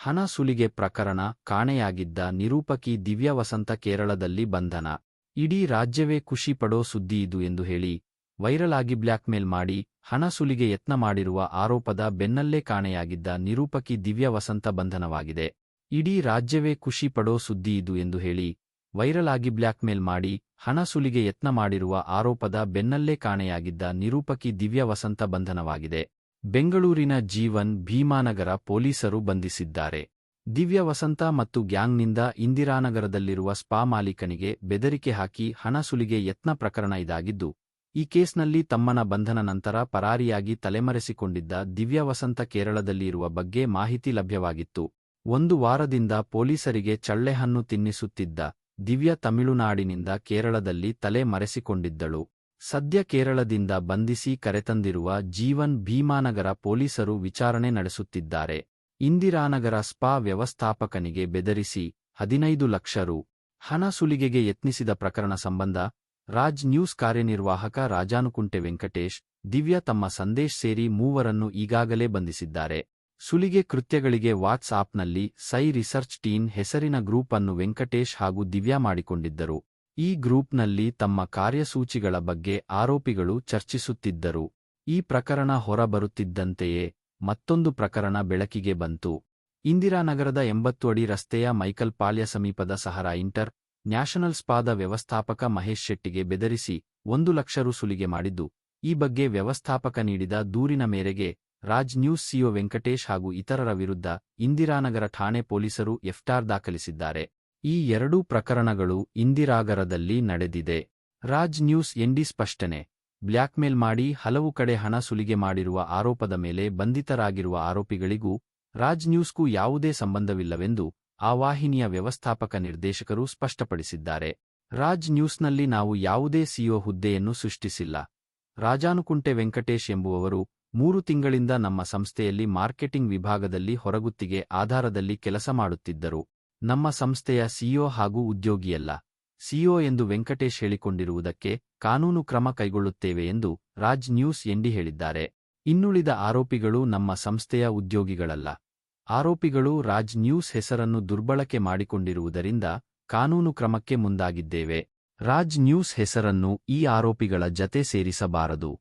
ಹಣ ಸುಲಿಗೆ ಪ್ರಕರಣ, ಕಾಣೆಯಾಗಿದ್ದ ನಿರೂಪಕಿ ದಿವ್ಯಾ ವಸಂತ ಕೇರಳದಲ್ಲಿ ಬಂಧನ. ಇಡೀ ರಾಜ್ಯವೇ ಖುಷಿ ಪಡೋ ಸುದ್ದಿಯಿದು ಎಂದು ಹೇಳಿ ವೈರಲ್ ಆಗಿ ಬ್ಲ್ಯಾಕ್ಮೇಲ್ ಮಾಡಿ ಹಣ ಸುಲಿಗೆ ಯತ್ನ ಮಾಡಿರುವ ಆರೋಪದ ಬೆನ್ನಲ್ಲೇ ಕಾಣೆಯಾಗಿದ್ದ ನಿರೂಪಕಿ ದಿವ್ಯಾ ವಸಂತ ಬಂಧನವಾಗಿದೆ. ಇಡೀ ರಾಜ್ಯವೇ ಖುಷಿ ಪಡೋ ಸುದ್ದಿಯಿದು ಎಂದು ಹೇಳಿ ವೈರಲ್ ಆಗಿ ಬ್ಲ್ಯಾಕ್ಮೇಲ್ ಮಾಡಿ ಹಣ ಸುಲಿಗೆ ಯತ್ನ ಮಾಡಿರುವ ಆರೋಪದ ಬೆನ್ನಲ್ಲೇ ಕಾಣೆಯಾಗಿದ್ದ ನಿರೂಪಕಿ ದಿವ್ಯಾ ವಸಂತ ಬಂಧನವಾಗಿದೆ. ಬೆಂಗಳೂರಿನ ಜೀವನ್ ಭೀಮಾನಗರ ಪೊಲೀಸರು ಬಂಧಿಸಿದ್ದಾರೆ. ದಿವ್ಯಾ ವಸಂತ ಮತ್ತು ಗ್ಯಾಂಗ್ನಿಂದ ಇಂದಿರಾನಗರದಲ್ಲಿರುವ ಸ್ಪಾ ಮಾಲೀಕನಿಗೆ ಬೆದರಿಕೆ ಹಾಕಿ ಹಣ ಸುಲಿಗೆ ಯತ್ನ ಪ್ರಕರಣ ಇದಾಗಿದ್ದು, ಈ ಕೇಸ್ನಲ್ಲಿ ತಮ್ಮನ ಬಂಧನ ನಂತರ ಪರಾರಿಯಾಗಿ ತಲೆಮರೆಸಿಕೊಂಡಿದ್ದ ದಿವ್ಯಾ ವಸಂತ ಕೇರಳದಲ್ಲಿ ಇರುವ ಬಗ್ಗೆ ಮಾಹಿತಿ ಲಭ್ಯವಾಗಿತ್ತು. 1 ವಾರದಿಂದ ಪೊಲೀಸರಿಗೆ ಚಳ್ಳೆಹಣ್ಣು ತಿನ್ನಿಸುತ್ತಿದ್ದ ದಿವ್ಯಾ ತಮಿಳುನಾಡಿನಿಂದ ಕೇರಳದಲ್ಲಿ ತಲೆ ಮರೆಸಿಕೊಂಡಿದ್ದಳು. ಸದ್ಯ ಕೇರಳದಿಂದ ಬಂಧಿಸಿ ಕರೆತಂದಿರುವ ಜೀವನ್ ಭೀಮಾನಗರ ಪೊಲೀಸರು ವಿಚಾರಣೆ ನಡೆಸುತ್ತಿದ್ದಾರೆ. ಇಂದಿರಾನಗರ ಸ್ಪಾ ವ್ಯವಸ್ಥಾಪಕನಿಗೆ ಬೆದರಿಸಿ 15 ಲಕ್ಷ ರು. ಹಣ ಸುಲಿಗೆಗೆ ಯತ್ನಿಸಿದ ಪ್ರಕರಣ ಸಂಬಂಧ ರಾಜ್ ನ್ಯೂಸ್ ಕಾರ್ಯನಿರ್ವಾಹಕ ರಾಜಾನುಕುಂಟೆ ವೆಂಕಟೇಶ್, ದಿವ್ಯಾ ತಮ್ಮ ಸಂದೇಶ್ ಸೇರಿ ಮೂವರನ್ನು ಈಗಾಗಲೇ ಬಂಧಿಸಿದ್ದಾರೆ. ಸುಲಿಗೆ ಕೃತ್ಯಗಳಿಗೆ ವಾಟ್ಸ್ ಆಪ್ನಲ್ಲಿ ಸೈ ರಿಸರ್ಚ್ ಟೀಮ್ ಹೆಸರಿನ ಗ್ರೂಪ್ ಅನ್ನು ವೆಂಕಟೇಶ್ ಹಾಗೂ ದಿವ್ಯಾ ಮಾಡಿಕೊಂಡಿದ್ದರು. ಈ ಗ್ರೂಪ್ನಲ್ಲಿ ತಮ್ಮ ಕಾರ್ಯಸೂಚಿಗಳ ಬಗ್ಗೆ ಆರೋಪಿಗಳು ಚರ್ಚಿಸುತ್ತಿದ್ದರು. ಈ ಪ್ರಕರಣ ಹೊರಬರುತ್ತಿದ್ದಂತೆಯೇ ಮತ್ತೊಂದು ಪ್ರಕರಣ ಬೆಳಕಿಗೆ ಬಂತು. ಇಂದಿರಾನಗರದ 80 ಅಡಿ ರಸ್ತೆಯ ಮೈಕಲ್ ಪಾಳ್ಯ ಸಮೀಪದ ಸಹರಾ ಇಂಟರ್ ನ್ಯಾಷನಲ್ ಸ್ಪಾದ ವ್ಯವಸ್ಥಾಪಕ ಮಹೇಶ್ ಶೆಟ್ಟಿಗೆ ಬೆದರಿಸಿ 1 ಲಕ್ಷ ರು ಸುಲಿಗೆ ಮಾಡಿದ್ದು, ಈ ಬಗ್ಗೆ ವ್ಯವಸ್ಥಾಪಕ ನೀಡಿದ ದೂರಿನ ಮೇರೆಗೆ ರಾಜ್ ನ್ಯೂಸ್ ಸಿಒ ವೆಂಕಟೇಶ್ ಹಾಗೂ ಇತರರ ವಿರುದ್ಧ ಇಂದಿರಾನಗರ ಠಾಣೆ ಪೊಲೀಸರು ಎಫ್ಐಆರ್ ದಾಖಲಿಸಿದ್ದಾರೆ. ಈ 2 ಪ್ರಕರಣಗಳು ಇಂದಿರಾನಗರದಲ್ಲಿ ನಡೆದಿದೆ. ರಾಜ್ ನ್ಯೂಸ್ ಎಂಡಿ ಸ್ಪಷ್ಟನೆ: ಬ್ಲ್ಯಾಕ್ಮೇಲ್ ಮಾಡಿ ಹಲವು ಕಡೆ ಹಣ ಸುಲಿಗೆ ಮಾಡಿರುವ ಆರೋಪದ ಮೇಲೆ ಬಂಧಿತರಾಗಿರುವ ಆರೋಪಿಗಳಿಗೂ ರಾಜ್ ನ್ಯೂಸ್ಗೂ ಯಾವುದೇ ಸಂಬಂಧವಿಲ್ಲವೆಂದು ಆ ವಾಹಿನಿಯ ವ್ಯವಸ್ಥಾಪಕ ನಿರ್ದೇಶಕರು ಸ್ಪಷ್ಟಪಡಿಸಿದ್ದಾರೆ. ರಾಜ್ ನ್ಯೂಸ್ನಲ್ಲಿ ನಾವು ಯಾವುದೇ ಸಿಇಒ ಹುದ್ದೆಯನ್ನು ಸೃಷ್ಟಿಸಿಲ್ಲ. ರಾಜಾನುಕುಂಟೆ ವೆಂಕಟೇಶ್ ಎಂಬುವವರು 3 ತಿಂಗಳಿಂದ ನಮ್ಮ ಸಂಸ್ಥೆಯಲ್ಲಿ ಮಾರ್ಕೆಟಿಂಗ್ ವಿಭಾಗದಲ್ಲಿ ಹೊರಗುತ್ತಿಗೆ ಆಧಾರದಲ್ಲಿ ಕೆಲಸ ಮಾಡುತ್ತಿದ್ದರು. ನಮ್ಮ ಸಂಸ್ಥೆಯ ಸಿಇಒ ಹಾಗೂ ಉದ್ಯೋಗಿಯಲ್ಲ. ಸಿಇಒ ಎಂದು ವೆಂಕಟೇಶ್ ಹೇಳಿಕೊಂಡಿರುವುದಕ್ಕೆ ಕಾನೂನು ಕ್ರಮ ಕೈಗೊಳ್ಳುತ್ತೇವೆ ಎಂದು ರಾಜ್ ನ್ಯೂಸ್ ಎಂಡಿ ಹೇಳಿದ್ದಾರೆ. ಇನ್ನುಳಿದ ಆರೋಪಿಗಳು ನಮ್ಮ ಸಂಸ್ಥೆಯ ಉದ್ಯೋಗಿಗಳಲ್ಲ. ಆರೋಪಿಗಳು ರಾಜ್ ನ್ಯೂಸ್ ಹೆಸರನ್ನು ದುರ್ಬಳಕೆ ಮಾಡಿಕೊಂಡಿರುವುದರಿಂದ ಕಾನೂನು ಕ್ರಮಕ್ಕೆ ಮುಂದಾಗಿದ್ದೇವೆ. ರಾಜ್ ನ್ಯೂಸ್ ಹೆಸರನ್ನು ಈ ಆರೋಪಿಗಳ ಜತೆ ಸೇರಿಸಬಾರದು.